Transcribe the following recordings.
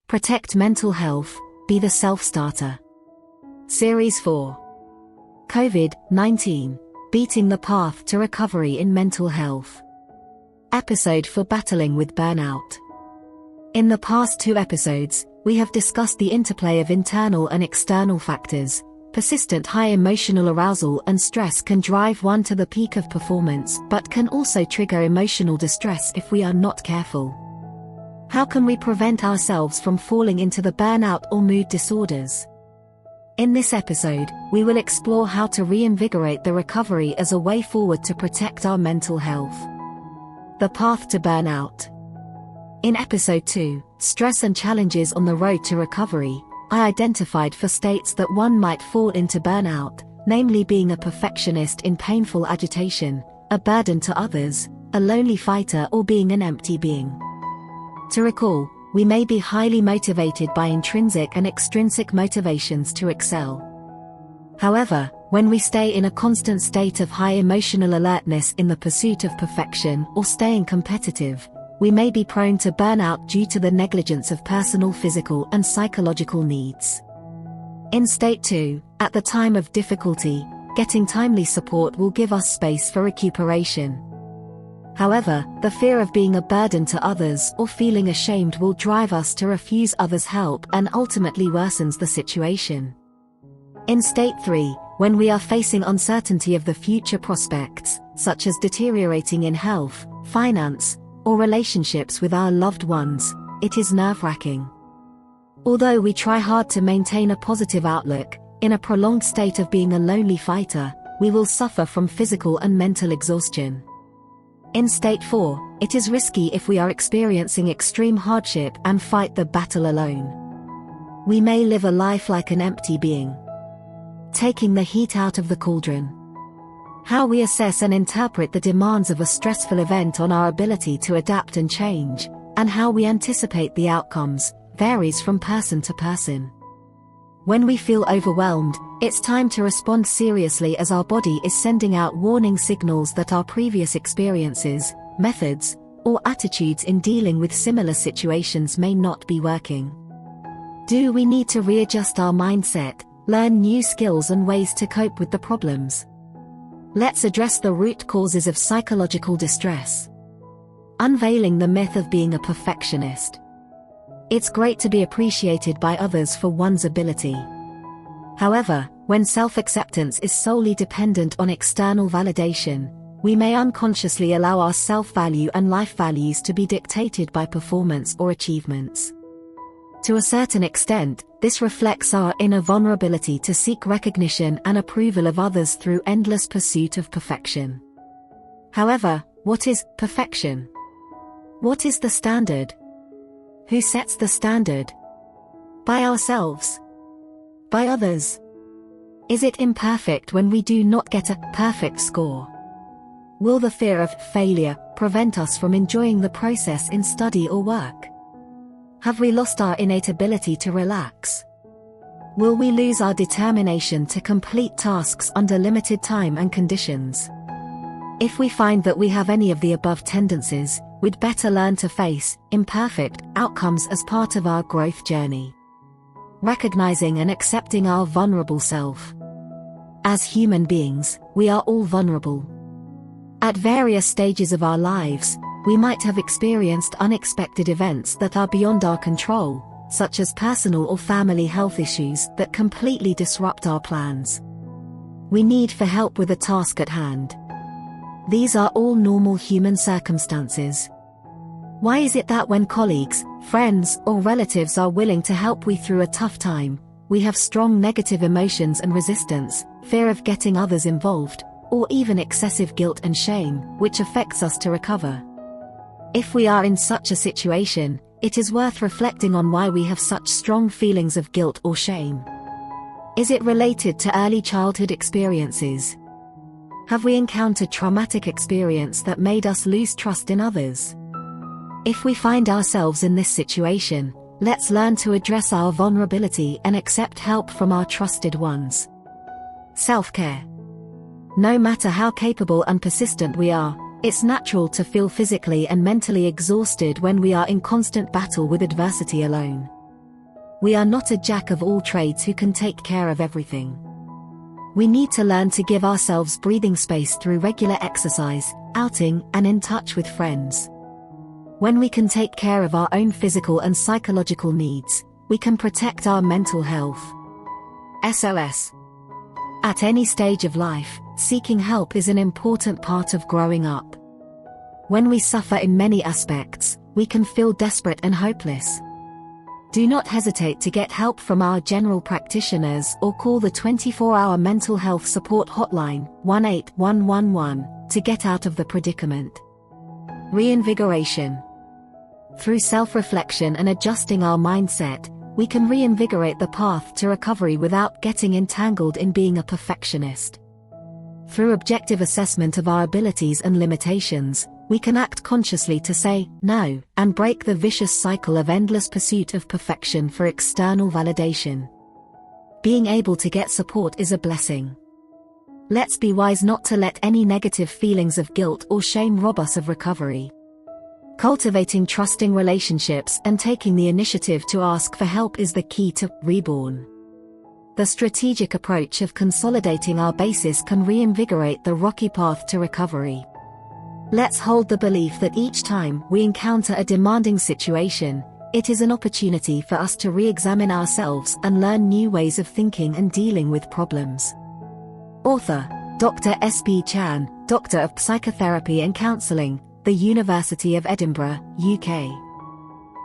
Protect mental health, be the self-starter. Series 4. COVID-19, Beating the Path to Recovery in Mental Health. Episode for Battling with Burnout. In the past 2 episodes, we have discussed the interplay of internal and external factors. Persistent high emotional arousal and stress can drive one to the peak of performance, but can also trigger emotional distress if we are not careful. How can we prevent ourselves from falling into the burnout or mood disorders? In this episode, we will explore how to reinvigorate the recovery as a way forward to protect our mental health. The path to burnout. In episode 2, Stress and Challenges on the Road to Recovery, I identified 4 states that one might fall into burnout, namely being a perfectionist in painful agitation, a burden to others, a lonely fighter, or being an empty being. To recall, we may be highly motivated by intrinsic and extrinsic motivations to excel. However, when we stay in a constant state of high emotional alertness in the pursuit of perfection or staying competitive, we may be prone to burnout due to the negligence of personal physical and psychological needs. In state 2, at the time of difficulty, getting timely support will give us space for recuperation. However, the fear of being a burden to others or feeling ashamed will drive us to refuse others' help and ultimately worsens the situation. In state 3, when we are facing uncertainty of the future prospects, such as deteriorating in health, finance, or relationships with our loved ones, it is nerve-wracking. Although we try hard to maintain a positive outlook, in a prolonged state of being a lonely fighter, we will suffer from physical and mental exhaustion. In state 4, it is risky if we are experiencing extreme hardship and fight the battle alone. We may live a life like an empty being. Taking the heat out of the cauldron. How we assess and interpret the demands of a stressful event on our ability to adapt and change, and how we anticipate the outcomes, varies from person to person. When we feel overwhelmed, it's time to respond seriously as our body is sending out warning signals that our previous experiences, methods, or attitudes in dealing with similar situations may not be working. Do we need to readjust our mindset, learn new skills and ways to cope with the problems? Let's address the root causes of psychological distress. Unveiling the myth of being a perfectionist. It's great to be appreciated by others for one's ability. However, when self-acceptance is solely dependent on external validation, we may unconsciously allow our self-value and life values to be dictated by performance or achievements. To a certain extent, this reflects our inner vulnerability to seek recognition and approval of others through endless pursuit of perfection. However, what is perfection? What is the standard? Who sets the standard? By ourselves? By others? Is it imperfect when we do not get a perfect score? Will the fear of failure prevent us from enjoying the process in study or work? Have we lost our innate ability to relax? Will we lose our determination to complete tasks under limited time and conditions? If we find that we have any of the above tendencies, we'd better learn to face imperfect outcomes as part of our growth journey. Recognizing and accepting our vulnerable self. As human beings, we are all vulnerable. At various stages of our lives, we might have experienced unexpected events that are beyond our control, such as personal or family health issues that completely disrupt our plans. We need for help with a task at hand. These are all normal human circumstances. Why is it that when colleagues, friends, or relatives are willing to help we through a tough time, we have strong negative emotions and resistance, fear of getting others involved, or even excessive guilt and shame, which affects us to recover? If we are in such a situation, it is worth reflecting on why we have such strong feelings of guilt or shame. Is it related to early childhood experiences? Have we encountered traumatic experience that made us lose trust in others? If we find ourselves in this situation, let's learn to address our vulnerability and accept help from our trusted ones. Self-care. No matter how capable and persistent we are, it's natural to feel physically and mentally exhausted when we are in constant battle with adversity alone. We are not a jack of all trades who can take care of everything. We need to learn to give ourselves breathing space through regular exercise, outing, and in touch with friends. When we can take care of our own physical and psychological needs, we can protect our mental health. SOS. At any stage of life, seeking help is an important part of growing up. When we suffer in many aspects, we can feel desperate and hopeless. Do not hesitate to get help from our general practitioners or call the 24-hour mental health support hotline, 18111, to get out of the predicament. Reinvigoration. Through self-reflection and adjusting our mindset, we can reinvigorate the path to recovery without getting entangled in being a perfectionist. Through objective assessment of our abilities and limitations, we can act consciously to say no and break the vicious cycle of endless pursuit of perfection for external validation. Being able to get support is a blessing. Let's be wise not to let any negative feelings of guilt or shame rob us of recovery. Cultivating trusting relationships and taking the initiative to ask for help is the key to reborn. The strategic approach of consolidating our bases can reinvigorate the rocky path to recovery. Let's hold the belief that each time we encounter a demanding situation, it is an opportunity for us to re-examine ourselves and learn new ways of thinking and dealing with problems. Author, Dr. S.P. Chan, Doctor of Psychotherapy and Counselling, the University of Edinburgh, UK.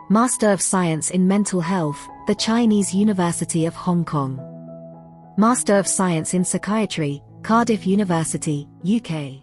Master of Science in Mental Health, the Chinese University of Hong Kong. Master of Science in Psychiatry, Cardiff University, UK.